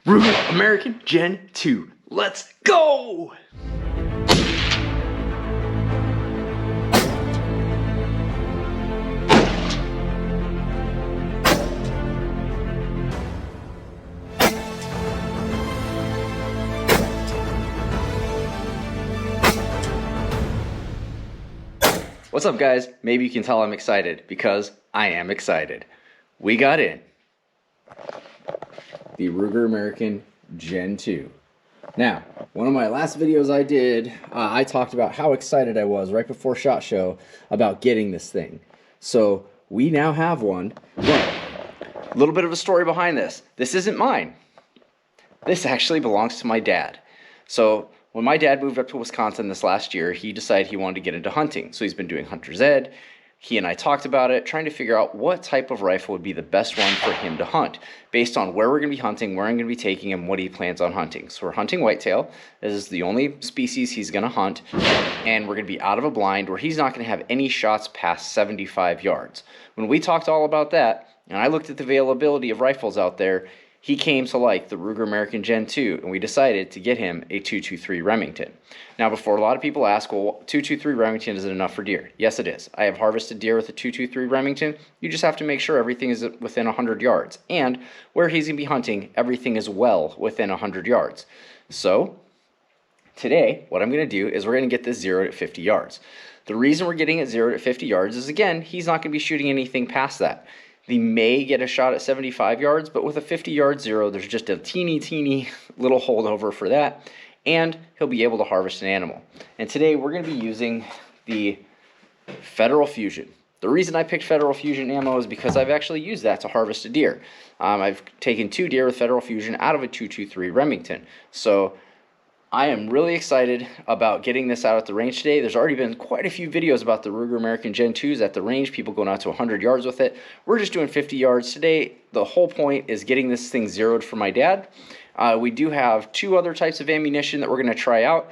Ruger American Gen 2. Let's go! What's up, guys? Maybe you can tell I'm excited because I am excited. We got in the Ruger American Gen 2. Now, one of my last videos I did, I talked about how excited I was right before SHOT Show about getting this thing. So we now have one. But a little bit of a story behind this. This isn't mine. This actually belongs to my dad. So when my dad moved up to Wisconsin this last year, he decided he wanted to get into hunting. So he's been doing hunter's ed. He and I talked about it, trying to figure out what type of rifle would be the best one for him to hunt, based on where we're going to be hunting, where I'm going to be taking him, what he plans on hunting. So we're hunting whitetail. This is the only species he's going to hunt, and we're going to be out of a blind where he's not going to have any shots past 75 yards. When we talked all about that, and I looked at the availability of rifles out there, he came to like the Ruger American Gen 2, and we decided to get him a 223 Remington. Now, before a lot of people ask, well, 223 Remington, is it enough for deer? Yes, it is. I have harvested deer with a 223 Remington. You just have to make sure everything is within 100 yards. And where he's going to be hunting, everything is well within 100 yards. So today, what I'm going to do is we're going to get this zeroed at 50 yards. The reason we're getting it zeroed at 50 yards is, again, he's not going to be shooting anything past that. They may get a shot at 75 yards, but with a 50-yard zero, there's just a teeny little holdover for that, and he'll be able to harvest an animal. And today, we're going to be using the Federal Fusion. The reason I picked Federal Fusion ammo is because I've actually used that to harvest a deer. I've taken 2 deer with Federal Fusion out of a 223 Remington. So I am really excited about getting this out at the range today. There's already been quite a few videos about the Ruger American Gen 2s at the range, people going out to 100 yards with it. We're just doing 50 yards today. The whole point is getting this thing zeroed for my dad. We do have 2 other types of ammunition that we're going to try out.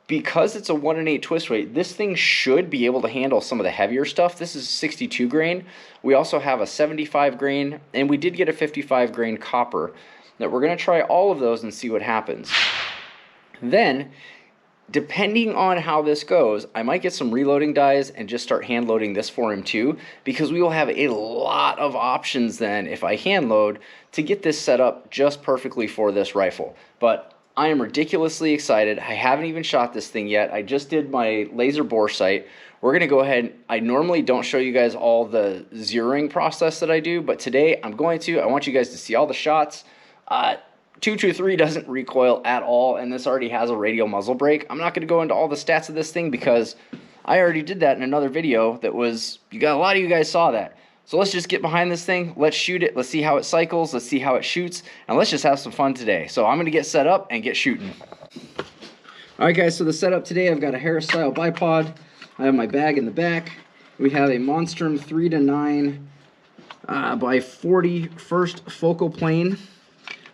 Because it's a 1 in 8 twist weight, this thing should be able to handle some of the heavier stuff. This is 62 grain. We also have a 75 grain, and we did get a 55 grain copper. That we're going to try all of those and see what happens. Then, depending on how this goes, I might get some reloading dies and just start hand loading this for him too, because we will have a lot of options then if I hand load to get this set up just perfectly for this rifle. But I am ridiculously excited. I haven't even shot this thing yet. I just did my laser bore sight. We're going to go ahead. I normally don't show you guys all the zeroing process that I do, but today I'm going to. I want you guys to see all the shots. 223 doesn't recoil at all, and this already has a radial muzzle brake. I'm not going to go into all the stats of this thing because I already did that in another video that was, a lot of you guys saw that. So let's just get behind this thing, let's shoot it, let's see how it cycles, let's see how it shoots, and let's just have some fun today. So I'm going to get set up and get shooting. Alright guys, so the setup today, I've got a Harris style bipod, I have my bag in the back, we have a Monstrum 3-9 by 40 first focal plane.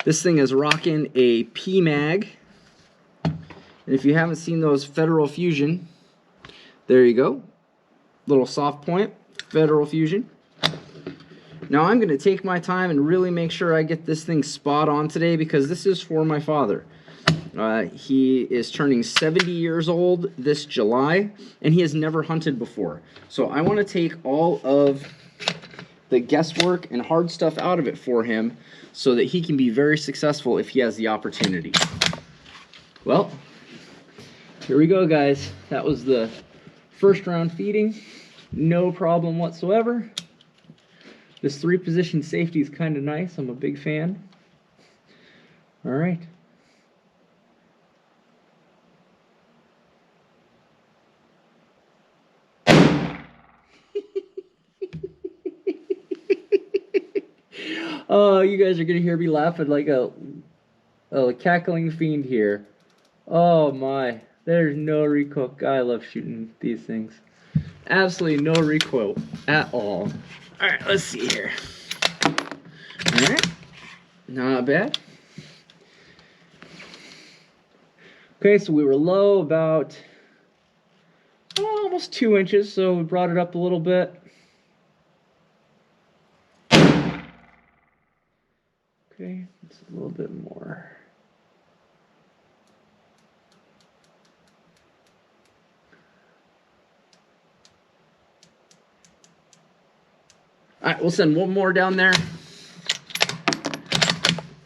This thing is rocking a PMag, and if you haven't seen those Federal Fusion, there you go, little soft point, Federal Fusion. Now I'm going to take my time and really make sure I get this thing spot on today because this is for my father. He is turning 70 years old this July, and he has never hunted before. So I want to take all of the guesswork and hard stuff out of it for him so that he can be very successful if he has the opportunity. Well, here we go, guys. That was the first round feeding. No problem whatsoever. This 3-position safety is kind of nice. I'm a big fan. All right. Oh, you guys are going to hear me laughing like a cackling fiend here. Oh my, there's no recoil. I love shooting these things. Absolutely no recoil at all. Alright, let's see here. Alright, not bad. Okay, so we were low about almost 2 inches, so we brought it up a little bit. Okay, let's A little bit more. All right, we'll send one more down there,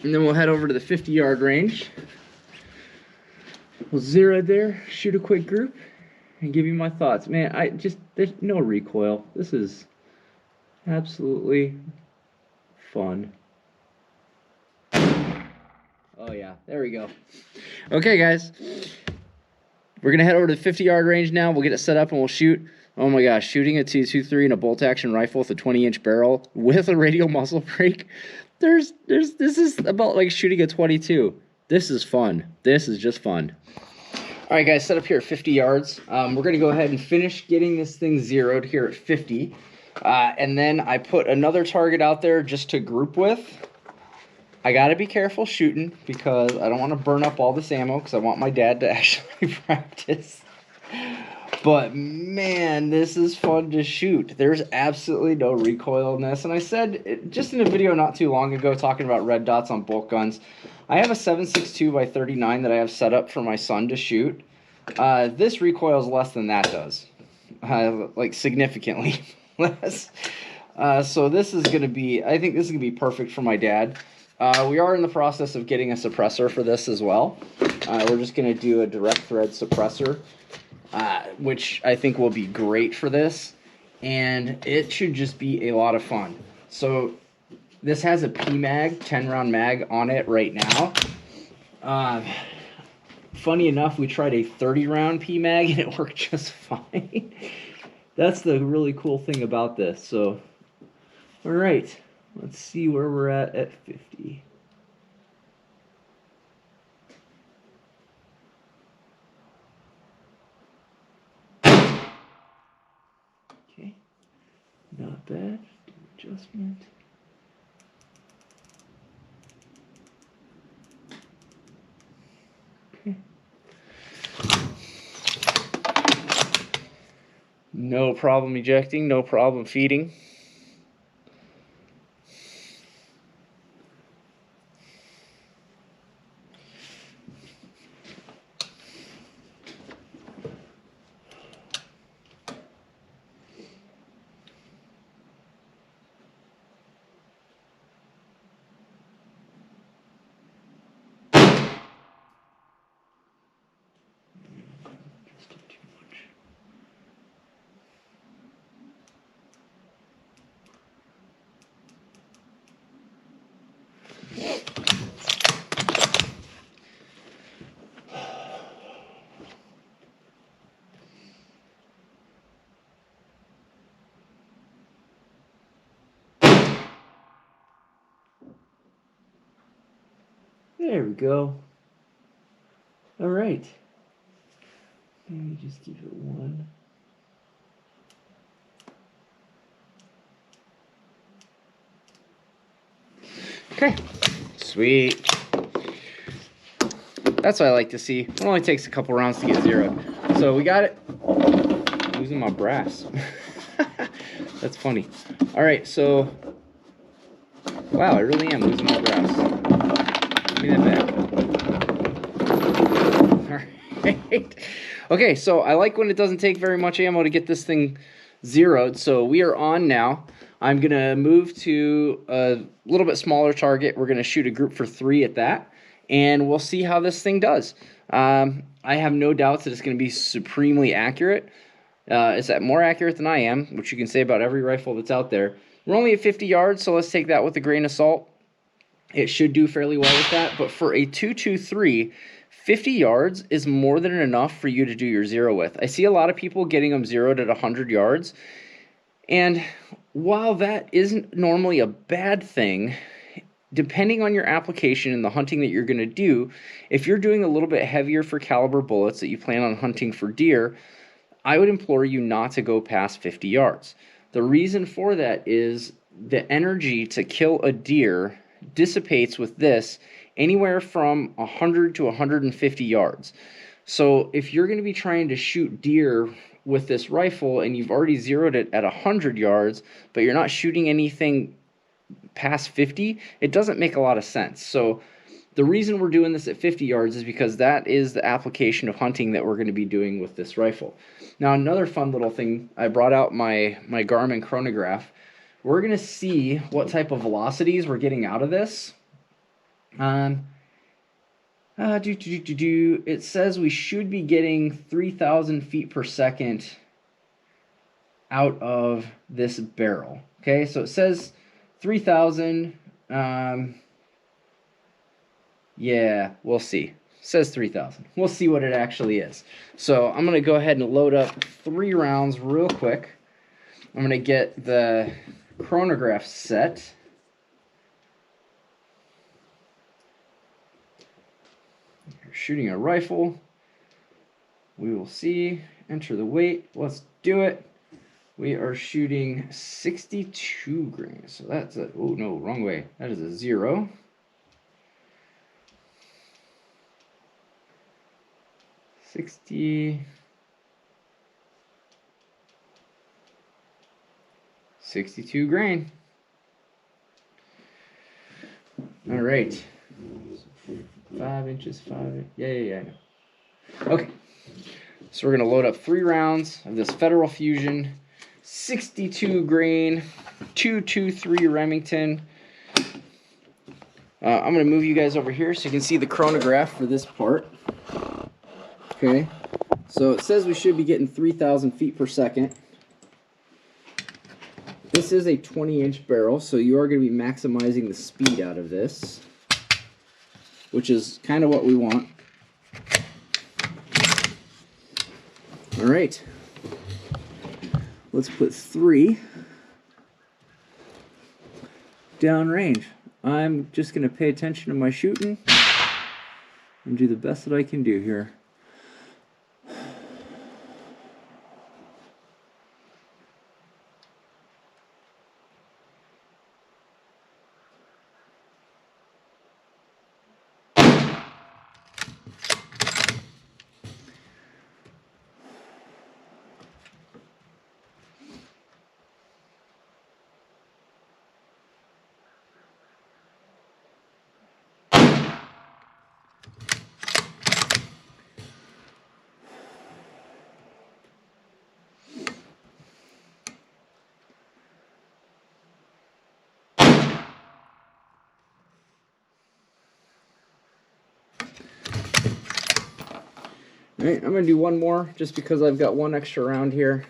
and then we'll head over to the 50-yard range. We'll zero it there, shoot a quick group, and give you my thoughts. Man, there's no recoil. This is absolutely fun. Oh yeah, there we go. Okay, guys. We're going to head over to the 50-yard range now. We'll get it set up and we'll shoot. Oh my gosh, shooting a 223 in a bolt-action rifle with a 20-inch barrel with a radial muzzle brake. This is about like shooting a 22. This is fun. This is just fun. All right, guys, set up here at 50 yards. We're going to go ahead and finish getting this thing zeroed here at 50. And then I put another target out there just to group with. I got to be careful shooting because I don't want to burn up all this ammo because I want my dad to actually practice. But, man, this is fun to shoot. There's absolutely no recoil in this. And I said, just in a video not too long ago talking about red dots on bolt guns, I have a 7.62 by 39 that I have set up for my son to shoot. This recoils less than that does. Like, significantly less. So this is going to be, I think this is going to be perfect for my dad. We are in the process of getting a suppressor for this as well. We're just going to do a direct thread suppressor, which I think will be great for this. And it should just be a lot of fun. So this has a PMag, 10-round mag on it right now. Funny enough, we tried a 30-round PMag and it worked just fine. That's the really cool thing about this. So, all right. Let's see where we're at 50. Okay, not bad. Adjustment. Okay. No problem ejecting, no problem feeding. There we go. All right. Maybe just keep it one. Okay. Sweet. That's what I like to see. It only takes a couple rounds to get zeroed. So we got it. I'm losing my brass. That's funny. All right, so wow, I really am losing my brass. Give me that back. All right. Okay, so I like when it doesn't take very much ammo to get this thing zeroed. So we are on now. I'm going to move to a little bit smaller target. We're going to shoot a group for 3 at that, and we'll see how this thing does. I have no doubts that it's going to be supremely accurate. It's more accurate than I am, which you can say about every rifle that's out there. We're only at 50 yards, so let's take that with a grain of salt. It should do fairly well with that, but for a 223, 50 yards is more than enough for you to do your zero with. I see a lot of people getting them zeroed at 100 yards, and while that isn't normally a bad thing, depending on your application and the hunting that you're going to do, if you're doing a little bit heavier for caliber bullets that you plan on hunting for deer, I would implore you not to go past 50 yards. The reason for that is the energy to kill a deer dissipates with this anywhere from 100 to 150 yards. So if you're going to be trying to shoot deer with this rifle and you've already zeroed it at 100 yards, but you're not shooting anything past 50, it doesn't make a lot of sense. So The reason we're doing this at 50 yards is because that is the application of hunting that we're going to be doing with this rifle. Now, another fun little thing, I brought out my Garmin chronograph. We're going to see what type of velocities we're getting out of this. It says we should be getting 3,000 feet per second out of this barrel. Okay, so it says 3,000. Yeah, we'll see. It says 3,000. We'll see what it actually is. So I'm going to go ahead and load up 3 rounds real quick. I'm going to get the chronograph set. You're shooting a rifle. We will see. Enter the weight. Let's do it. We are shooting 62 grains. So that's a, oh no, wrong way. That is a 0. $62 grain. All right. 5 inches, 5. Yeah, I know. Okay. So we're going to load up 3 rounds of this Federal Fusion 62 grain 223 Remington. I'm going to move you guys over here so you can see the chronograph for this part. Okay, so it says we should be getting 3,000 feet per second. This is a 20-inch barrel, so you are going to be maximizing the speed out of this, which is kind of what we want. All right, let's put 3 downrange. I'm just going to pay attention to my shooting and do the best that I can do here. All right, I'm going to do one more just because I've got one extra round here.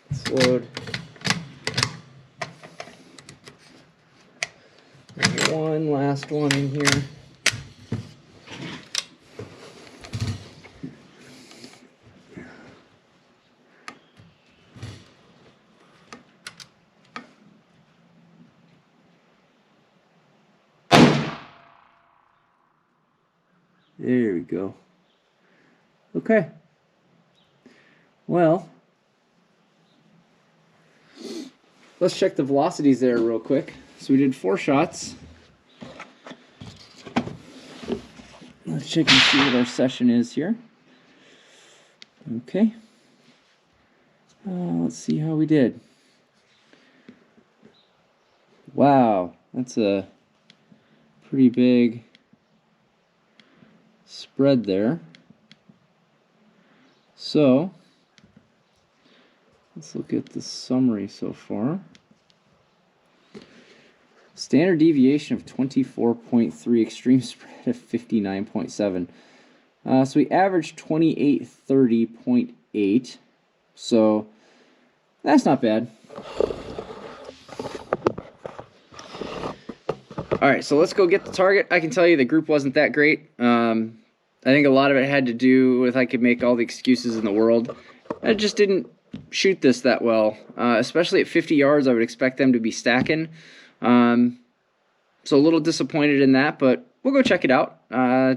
Let's load. There's one last one in here. There we go. Okay. Well, let's check the velocities there real quick. So we did 4 shots. Let's check and see what our session is here. Okay. Let's see how we did. Wow, that's a pretty big spread there. So let's look at the summary so far. Standard deviation of 24.3, extreme spread of 59.7. So we averaged 2830.8. So that's not bad. All right, so let's go get the target. I can tell you the group wasn't that great. I think a lot of it had to do with I could make all the excuses in the world. I just didn't shoot this that well. Especially at 50 yards, I would expect them to be stacking. So a little disappointed in that, but we'll go check it out.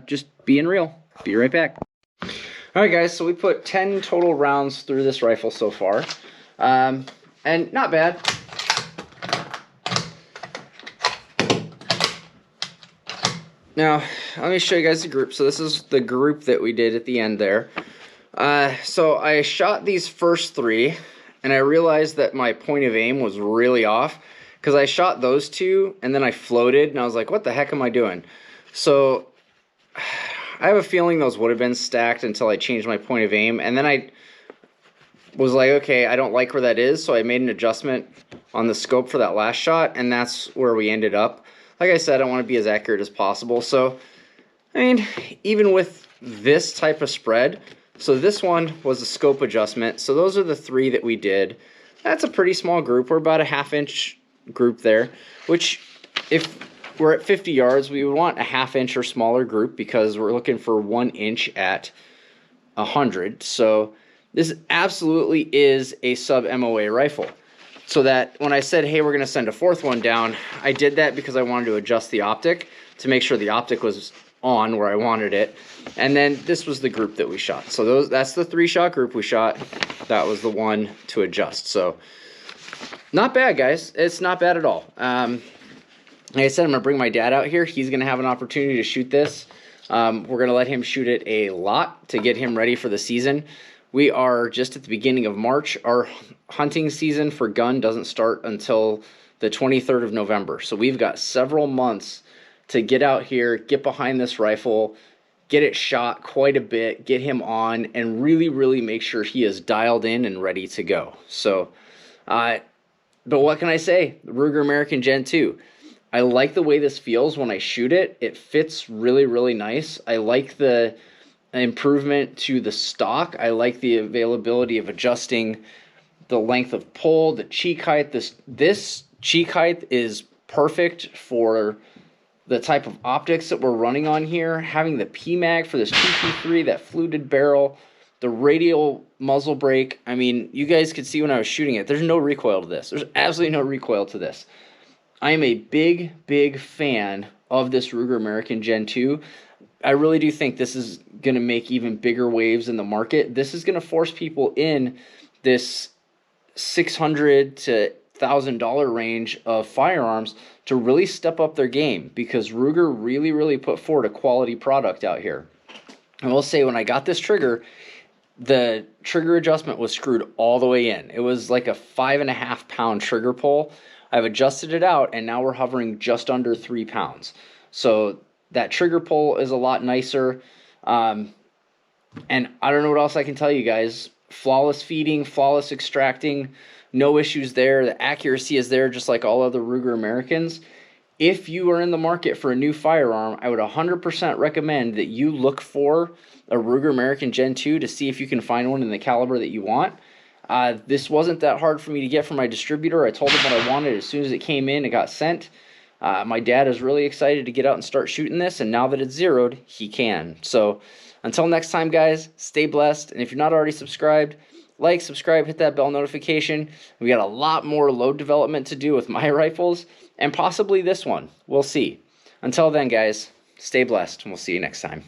Just being real. Be right back. All right, guys, so we put 10 total rounds through this rifle so far. And not bad. Now, let me show you guys the group. So this is the group that we did at the end there. So I shot these first 3, and I realized that my point of aim was really off. because I shot those two and then I floated and I was like, what the heck am I doing? So I have a feeling those would have been stacked until I changed my point of aim, and then I was like, okay, I don't like where that is, so I made an adjustment on the scope for that last shot, and that's where we ended up. Like I said, I want to be as accurate as possible. So, I mean, even with this type of spread, so this one was a scope adjustment. So those are the three that we did. That's a pretty small group. We're about a half-inch group there, which if we're at 50 yards, we would want a half-inch or smaller group because we're looking for 1 inch at 100. So this absolutely is a sub-MOA rifle. So that when I said, hey, we're going to send a fourth one down, I did that because I wanted to adjust the optic to make sure the optic was on where I wanted it. And then this was the group that we shot. So that's the 3-shot group we shot. That was the one to adjust. So not bad, guys. It's not bad at all. Like I said, I'm going to bring my dad out here. He's going to have an opportunity to shoot this. We're going to let him shoot it a lot to get him ready for the season. We are just at the beginning of March. Our hunting season for gun doesn't start until the 23rd of November. So we've got several months to get out here, get behind this rifle, get it shot quite a bit, get him on, and really, really make sure he is dialed in and ready to go. So, but what can I say? The Ruger American Gen 2. I like the way this feels when I shoot it. It fits really, really nice. I like the improvement to the stock. I like the availability of adjusting the length of pull, the cheek height. This cheek height is perfect for the type of optics that we're running on here. Having the PMAG for this 223, that fluted barrel, the radial muzzle brake. I mean, you guys could see when I was shooting it, there's no recoil to this. There's absolutely no recoil to this. I am a big, big fan of this Ruger American Gen 2. I really do think this is going to make even bigger waves in the market. This is going to force people in this $600 to $1,000 range of firearms to really step up their game, because Ruger really, really put forward a quality product out here. I will say, when I got this trigger, the trigger adjustment was screwed all the way in. It was like a 5.5 pound trigger pull. I've adjusted it out, and now we're hovering just under 3 pounds. So that trigger pull is a lot nicer. And I don't know what else I can tell you guys. Flawless feeding, flawless extracting, no issues there. The accuracy is there just like all other Ruger Americans. If you are in the market for a new firearm, I would 100% recommend that you look for a Ruger American Gen 2 to see if you can find one in the caliber that you want. This wasn't that hard for me to get from my distributor. I told him what I wanted. As soon as it came in, it got sent. My dad is really excited to get out and start shooting this, and now that it's zeroed, he can. So until next time, guys, stay blessed. And if you're not already subscribed, like, subscribe, hit that bell notification. We got a lot more load development to do with my rifles, and possibly this one. We'll see. Until then, guys, stay blessed, and we'll see you next time.